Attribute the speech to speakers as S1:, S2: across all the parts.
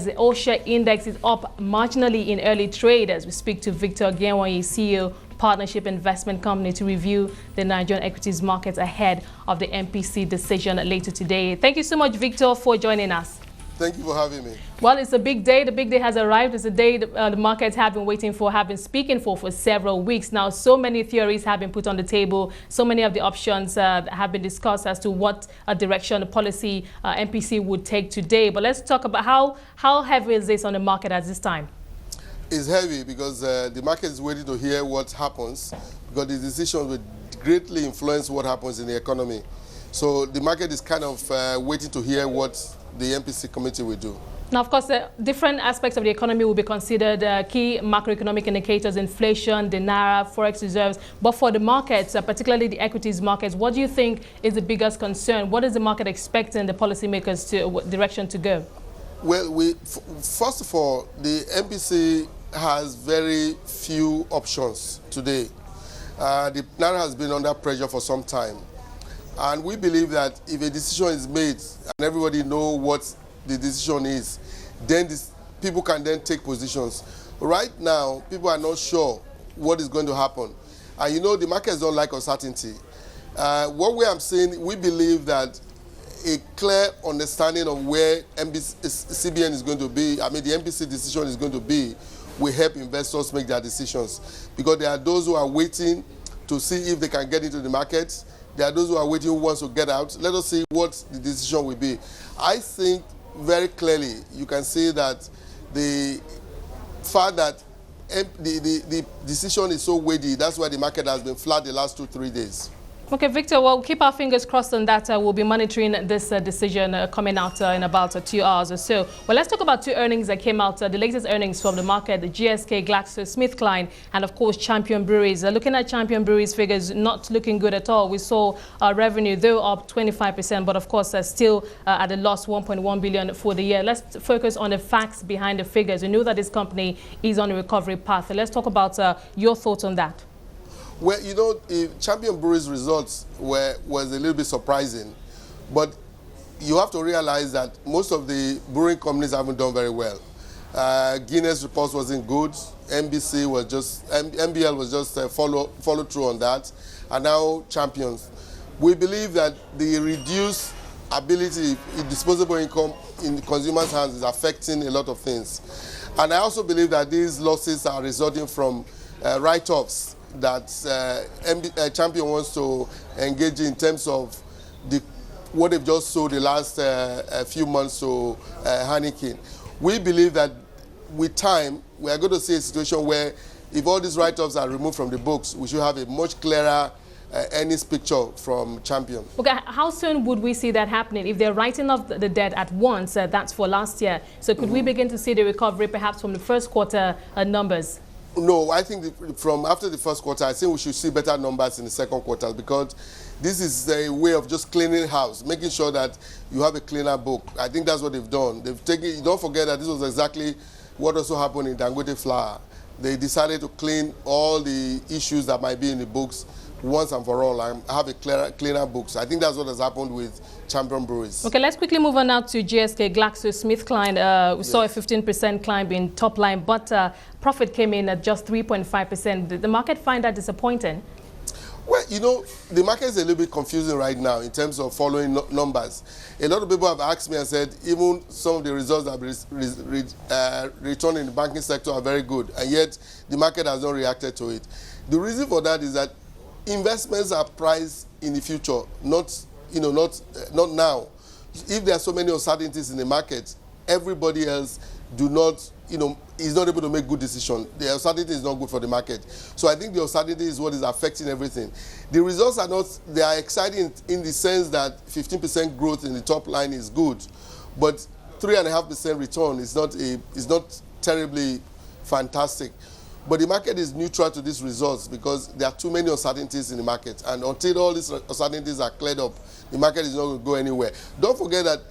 S1: as the All Share Index is up marginally in early trade. As we speak to Victor Ogiemwonyi, CEO, Partnership Investment Company, to review the Nigerian equities markets ahead of the MPC decision later today. Thank you so much, Victor, for joining us.
S2: Thank you for having me.
S1: Well, it's a big day. The big day has arrived. It's a day the markets have been waiting for, have been speaking for several weeks now. So many theories have been put on the table. So many of the options have been discussed as to what direction the policy MPC would take today. But let's talk about how heavy is this on the market at this time? It's
S2: heavy because the market is waiting to hear what happens, because the decision will greatly influence what happens in the economy. So the market is kind of waiting to hear what the MPC committee will do.
S1: Now, of course, different aspects of the economy will be considered, key macroeconomic indicators, inflation, the naira, forex reserves. But for the markets, particularly the equities markets, what do you think is the biggest concern? What is the market expecting the policymakers direction to go?
S2: Well, first of all, the MPC has very few options today. The naira has been under pressure for some time. And we believe that if a decision is made and everybody knows what the decision is, then people can then take positions. Right now, people are not sure what is going to happen. And you know, the markets don't like uncertainty. What we are saying, we believe that a clear understanding of where CBN is going to be, the MPC decision is going to be, will help investors make their decisions. Because there are those who are waiting to see if they can get into the market. There are those who are waiting who wants to get out. Let us see what the decision will be. I think very clearly you can say that the fact that the decision is so weighty, that's why the market has been flat the last 2-3 days. Okay, Victor, well, keep our fingers crossed on that. We'll be monitoring this decision coming out in about 2 hours or so. Well, let's talk about two earnings that came out, the latest earnings from the market, the GSK, GlaxoSmithKline, and of course, Champion Breweries. Looking at Champion Breweries figures, not looking good at all. We saw revenue, though up 25%, but of course, still at a loss, 1.1 billion for the year. Let's focus on the facts behind the figures. We know that this company is on a recovery path. Let's talk about your thoughts on that. Well, you know, Champion Breweries' results was a little bit surprising, but you have to realize that most of the brewing companies haven't done very well. Guinness reports wasn't good. MBL was just follow through on that, and now Champions. We believe that the reduced ability in disposable income in the consumer's hands is affecting a lot of things, and I also believe that these losses are resulting from write-offs that Champion wants to engage in terms of what they've just sold the last few months to Heineken. We believe that with time, we are going to see a situation where if all these write-offs are removed from the books, we should have a much clearer earnings picture from Champion.
S1: Okay, how soon would we see that happening? If they're writing off the debt at once, that's for last year. So could we begin to see the recovery perhaps from the first quarter numbers?
S2: No, I think from after the first quarter, I think we should see better numbers in the second quarter, because this is a way of just cleaning house, making sure that you have a cleaner book. I think that's what they've done. They've taken. Don't forget that this was exactly what also happened in Dangote Flour. They decided to clean all the issues that might be in the books once and for all and have a cleaner books. I think that's what has happened with Champion Breweries. Okay, let's quickly move on now to GSK, GlaxoSmithKline. We saw a 15% climb in top line, but profit came in at just 3.5%. Did the market find that disappointing? Well, you know, the market is a little bit confusing right now in terms of following numbers. A lot of people have asked me and said even some of the results that returned in the banking sector are very good, and yet the market has not reacted to it. The reason for that is that investments are priced in the future, not now. If there are so many uncertainties in the market, everybody else is not able to make good decisions. The uncertainty is not good for the market. So I think the uncertainty is what is affecting everything. The results are not, they are exciting in the sense that 15% growth in the top line is good, but 3.5% return is not terribly fantastic. But the market is neutral to these results because there are too many uncertainties in the market. And until all these uncertainties are cleared up, the market is not going to go anywhere. Don't forget that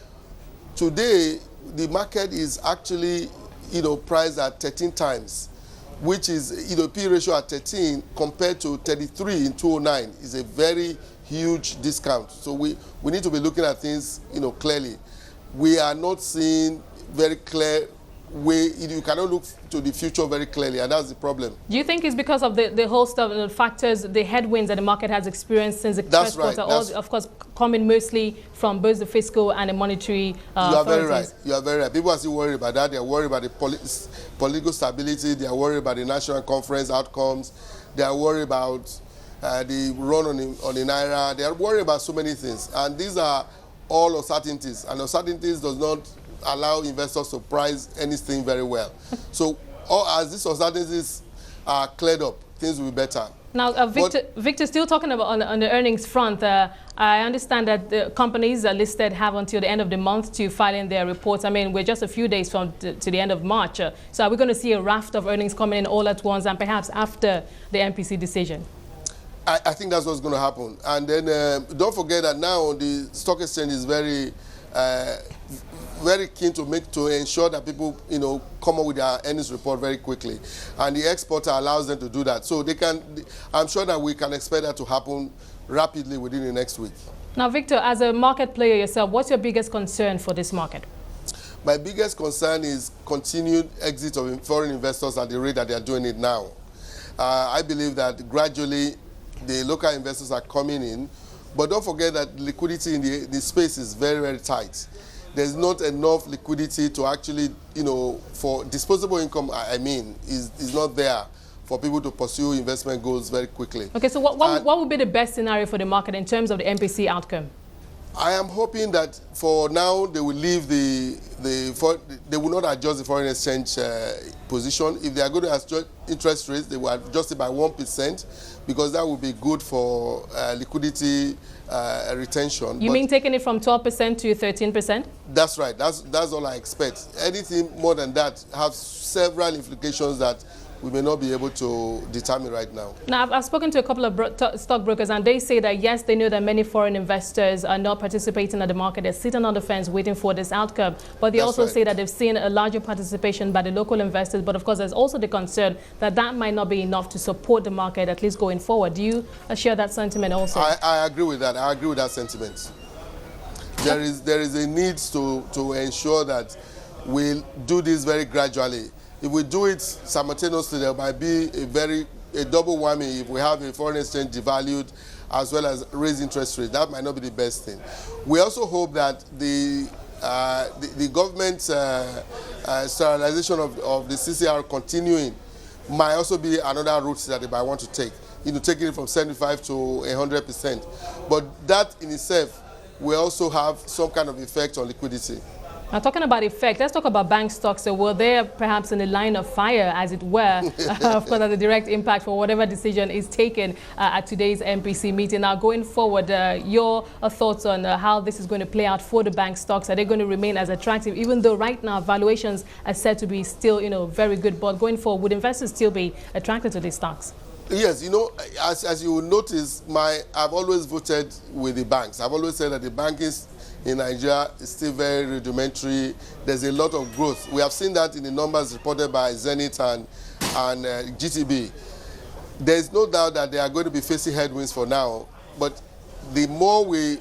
S2: today, the market is actually, priced at 13 times, which is, P ratio at 13 compared to 33 in 2009 is a very huge discount. So we need to be looking at things, clearly. We are not seeing very clear you cannot look to the future very clearly, and that's the problem.
S1: Do you think it's because of the whole stuff, the factors, the headwinds that the market has experienced since the first quarter, all, of course, coming mostly from both the fiscal and the monetary
S2: You are very
S1: authorities?
S2: right. You are very right. People are still worried about that. They are worried about the political stability. They are worried about the national conference outcomes. They are worried about the run on the Naira. They are worried about so many things. And these are all uncertainties. And uncertainties does not allow investors to price anything very well. So as these uncertainties are cleared up, things will be better.
S1: Now, Victor, still talking about on the earnings front, I understand that the companies are listed have until the end of the month to file in their reports. I mean, we're just a few days to the end of March. So are we going to see a raft of earnings coming in all at once and perhaps after the MPC decision?
S2: I think that's what's going to happen. And then don't forget that now the stock exchange is very keen to ensure that people, come up with their earnings report very quickly. And the exporter allows them to do that. So I'm sure that we can expect that to happen rapidly within the next week.
S1: Now, Victor, as a market player yourself, what's your biggest concern for this market?
S2: My biggest concern is continued exit of foreign investors at the rate that they are doing it now. I believe that gradually the local investors are coming in, but don't forget that liquidity in the space is very, very tight. There's not enough liquidity to actually, for disposable income, is not there for people to pursue investment goals very quickly.
S1: Okay, so what would be the best scenario for the market in terms of the MPC outcome?
S2: I am hoping that for now they will leave they will not adjust the foreign exchange position. If they are going to adjust interest rates, they will adjust it by 1% because that would be good for liquidity retention.
S1: You mean taking it from 12% to 13%?
S2: That's right. That's all I expect. Anything more than that has several implications that we may not be able to determine right now.
S1: Now, I've spoken to a couple of stockbrokers, and they say that, yes, they know that many foreign investors are not participating at the market. They're sitting on the fence waiting for this outcome. But they also say that they've seen a larger participation by the local investors. But, of course, there's also the concern that that might not be enough to support the market, at least going forward. Do you share that sentiment also?
S2: I agree with that. I agree with that sentiment. There is a need to ensure that we'll do this very gradually. If we do it simultaneously, there might be a double whammy if we have a foreign exchange devalued as well as raise interest rates. That might not be the best thing. We also hope that the government's sterilization of the CCR continuing might also be another route that they might want to take, taking it from 75 to 100%. But that in itself will also have some kind of effect on liquidity.
S1: Now, talking about effect, let's talk about bank stocks. So were they perhaps in the line of fire, as it were, of course, as a direct impact for whatever decision is taken at today's MPC meeting. Now, going forward, your thoughts on how this is going to play out for the bank stocks? Are they going to remain as attractive, even though right now valuations are said to be still, very good? But going forward, would investors still be attracted to these stocks?
S2: Yes, as you will notice, I've always voted with the banks. I've always said that the banking in Nigeria is still very rudimentary. There's a lot of growth. We have seen that in the numbers reported by Zenith and GTB. There's no doubt that they are going to be facing headwinds for now, but the more we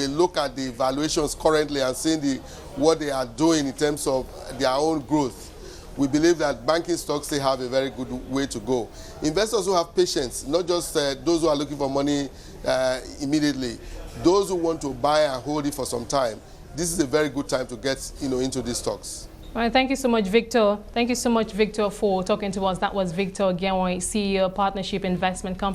S2: look at the valuations currently and seeing what they are doing in terms of their own growth, we believe that banking stocks still have a very good way to go. Investors who have patience, not just those who are looking for money immediately, those who want to buy and hold it for some time, this is a very good time to get into these stocks.
S1: All right, thank you so much, Victor. Thank you so much, Victor, for talking to us. That was Victor Ogiemwonyi, CEO, Partnership Investment Company.